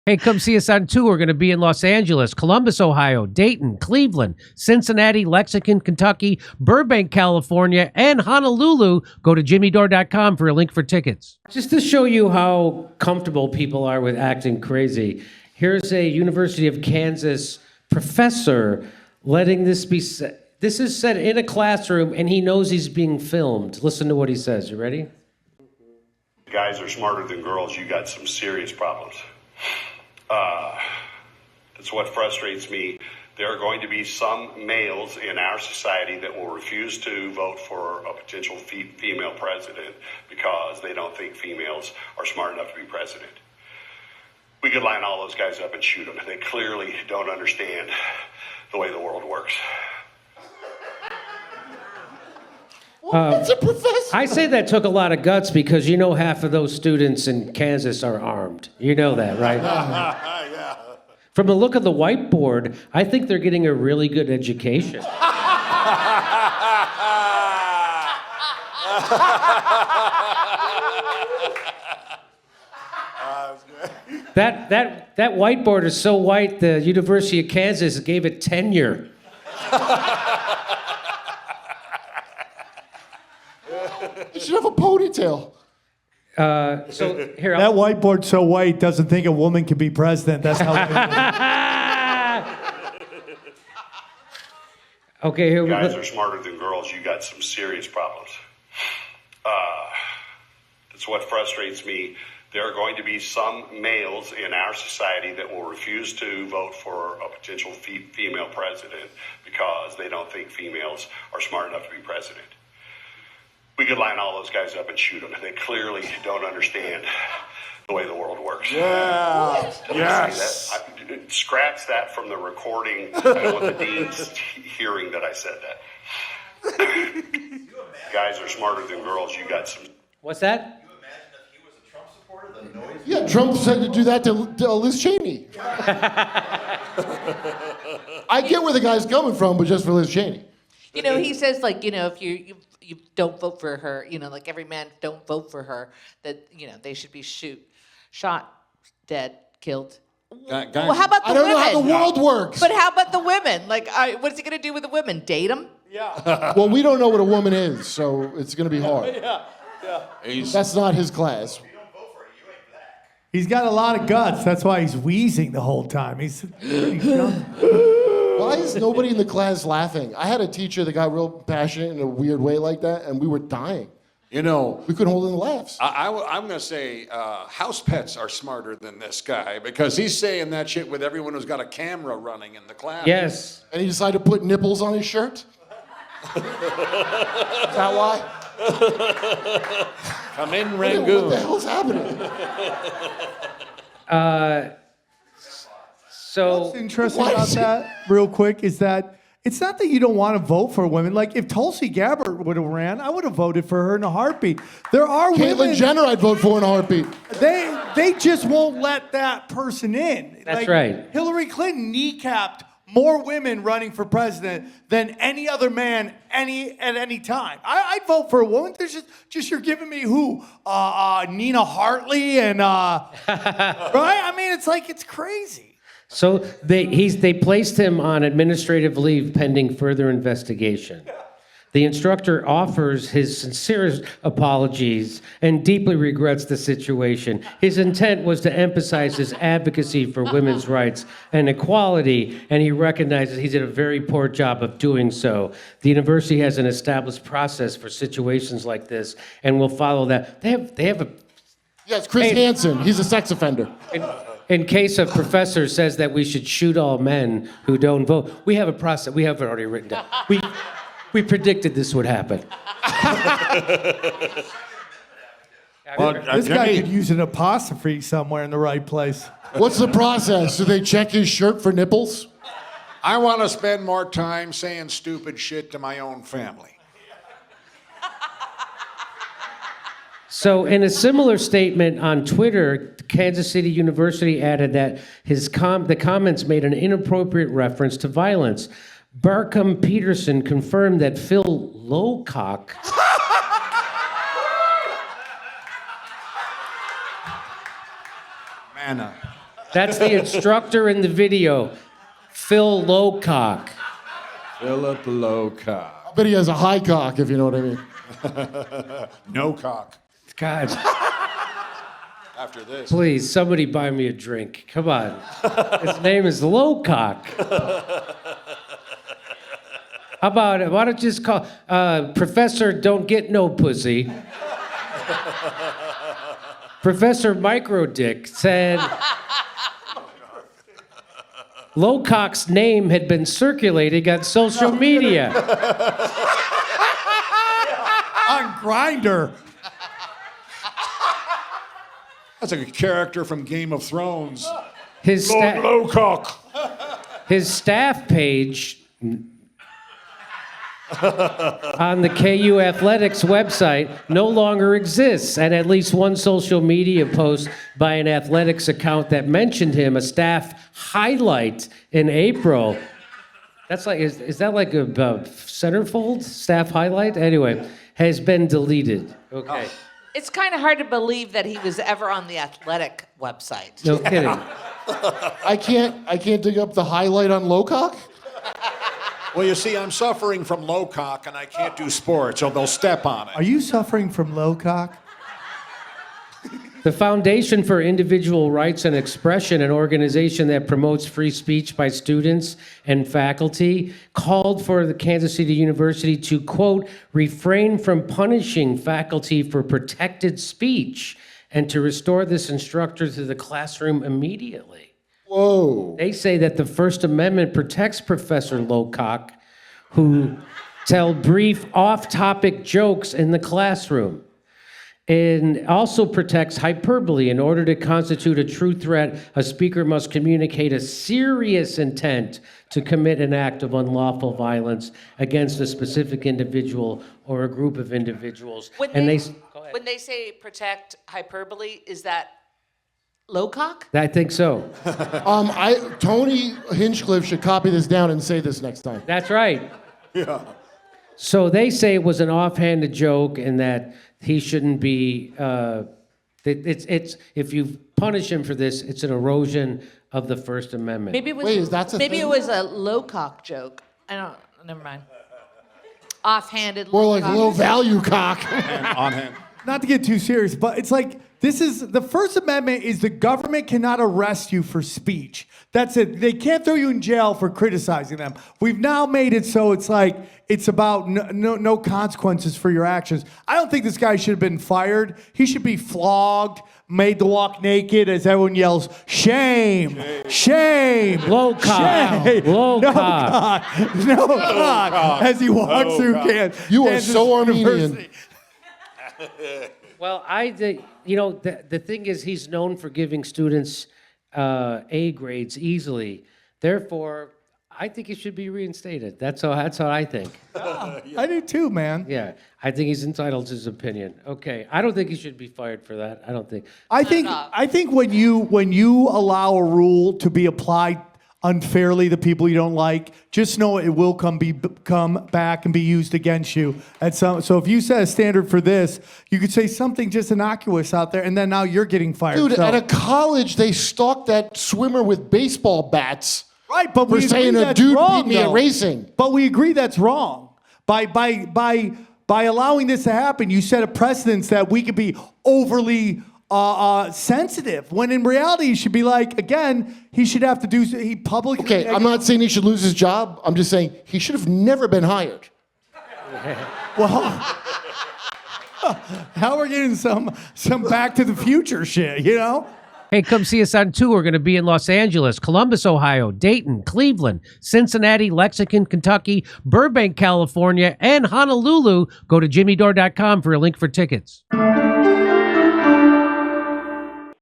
Hey, come see us on tour. We're going to be in Los Angeles, Columbus, Ohio, Dayton, Cleveland, Cincinnati, Lexington, Kentucky, Burbank, California, and Honolulu. Go to jimmydore.com for a link for tickets. Just to show you how comfortable people are with acting crazy, here's a University of Kansas professor letting this be said. This is said in a classroom, and he knows he's being filmed. Listen to what he says. You ready? Guys are smarter than girls. You got some serious problems. That's what frustrates me. There are going to be some males in our society that will refuse to vote for a potential female president because they don't think females are smart enough to be president. We could line all those guys up and shoot them. They clearly don't understand the way the world works. It's a professor. I say that took a lot of guts because you know half of those students in Kansas are armed. You know that, right? Yeah. From the look of the whiteboard, I think they're getting a really good education. That whiteboard is so white, the University of Kansas gave it tenure. You should have a ponytail. So here, That whiteboard's so white, doesn't think a woman can be president. That's how. Okay, here we Guys go. are smarter than girls. You got some serious problems. That's what frustrates me. There are going to be some males in our society that will refuse to vote for a potential female president because they don't think females are smart enough to be president. We could line all those guys up and shoot them. They clearly don't understand the way the world works. Yeah. Yes. Scratch that from the recording. I don't want the deans hearing that I said that. Guys are smarter than girls. You got some. What's that? You imagine if he was a Trump supporter, the noise. Yeah, Trump said to do that to Liz Cheney. I get where the guy's coming from, but just for Liz Cheney. You know, he says, like, you know, if you don't vote for her, you know, like every man don't vote for her, that, you know, they should be shot, dead, killed. Well, how about the women? I don't know how the world works. But how about the women? Like, what's he going to do with the women? Date them? Yeah. Well, we don't know what a woman is, so it's going to be hard. Yeah. That's not his class. He's got a lot of guts. That's why he's wheezing the whole time. He's pretty young. Why is nobody in the class laughing? I had a teacher that got real passionate in a weird way like that, and we were dying. You know, We couldn't hold in the laughs. I'm going to say house pets are smarter than this guy because he's saying that shit with everyone who's got a camera running in the class. Yes. And he decided to put nipples on his shirt? Is that why? Come in, What the Rangoon. hell's happening? So What's interesting Why about is he- that, real quick, is that it's not that you don't want to vote for women. Like, if Tulsi Gabbard would have ran, I would have voted for her in a heartbeat. There are Caitlyn women, Jenner I'd vote for in a heartbeat. they just won't let that person in. That's Like, right. Hillary Clinton kneecapped more women running for president than any other man at any time. I'd vote for a woman. There's just you're giving me who? Nina Hartley and right? I mean, it's like, it's crazy. So they placed him on administrative leave pending further investigation. The instructor offers his sincerest apologies and deeply regrets the situation. His intent was to emphasize his advocacy for women's rights and equality, and he recognizes he did a very poor job of doing so. The university has an established process for situations like this, and will follow that. They have a. Yes, Chris Hansen. He's a sex offender. In case a professor says that we should shoot all men who don't vote, we have a process. We have it already written down. We predicted this would happen. This guy could use an apostrophe somewhere in the right place. What's the process? Do they check his shirt for nipples? I want to spend more time saying stupid shit to my own family. So in a similar statement on Twitter, Kansas City University added that the comments made an inappropriate reference to violence. Barkham Peterson confirmed that Phil Lowcock Manna. That's the instructor in the video, Phil Lowcock. Philip Lowcock. I bet he has a high cock, if you know what I mean. No cock. God, After this. please, somebody buy me a drink. Come on. His name is Lowcock. How about it? Why don't you just call Professor Don't Get No Pussy? Professor Microdick said Lowcock's name had been circulating on social media. On Grindr. That's a character from Game of Thrones. His, Lowcock. his staff page on the KU Athletics website no longer exists, and at least one social media post by an athletics account that mentioned him, a staff highlight in April. That's like, is that like a centerfold staff highlight? Anyway, has been deleted. Okay. It's kind of hard to believe that he was ever on the athletic website. No kidding. I can't dig up the highlight on Lowcock. Well, you see, I'm suffering from Lowcock, and I can't do sports, so they'll step on Are it. you suffering from Lowcock? The Foundation for Individual Rights and Expression, an organization that promotes free speech by students and faculty, called for the Kansas City University to, quote, refrain from punishing faculty for protected speech and to restore this instructor to the classroom immediately. Whoa. They say that the First Amendment protects Professor Lowcock, who tell brief off-topic jokes in the classroom, and also protects hyperbole. In order to constitute a true threat, a speaker must communicate a serious intent to commit an act of unlawful violence against a specific individual or a group of individuals. When they say protect hyperbole, is that Lowcock? I think so. Tony Hinchcliffe should copy this down and say this next time. That's right. Yeah. So they say it was an offhanded joke and that he shouldn't be, it's if you punish him for this, it's an erosion of the First Amendment. Maybe it was. Wait, is that a maybe thing? it was a Lowcock joke. I don't. Never mind. Offhanded. More like Lowcock. low value cock. On hand. Not to get too serious, but it's like this is the First Amendment is the government cannot arrest you for speech. That's it. They can't throw you in jail for criticizing them. We've now made it so it's like it's about no consequences for your actions. I don't think this guy should have been fired. He should be flogged, made to walk naked as everyone yells, shame, shame, Lowcock, shame, Lowcock. no cock, as he walks through Kansas. You are so Armenian. University. Well, I think, the thing is he's known for giving students A grades easily. Therefore, I think he should be reinstated. That's what I think. I do too, man. Yeah, I think he's entitled to his opinion. Okay, I don't think he should be fired for that. I don't think. I think when you allow a rule to be applied unfairly to people you don't like, just know it will come back and be used against you at some. So if you set a standard for this, you could say something just innocuous out there, and then now you're getting fired. Dude, So- at a college, they stalked that swimmer with baseball bats. right, but For we agree saying a that's dude wrong, beat me at though. racing. But we agree that's wrong. By allowing this to happen, you set a precedence that we could be overly sensitive, when in reality, he should be like, again, he should have to do, he publicly... Okay, I'm not saying he should lose his job. I'm just saying he should have never been hired. Well, now we're getting some Back to the Future shit, Hey, come see us on tour. We're going to be in Los Angeles, Columbus, Ohio, Dayton, Cleveland, Cincinnati, Lexington, Kentucky, Burbank, California, and Honolulu. Go to jimmydore.com for a link for tickets.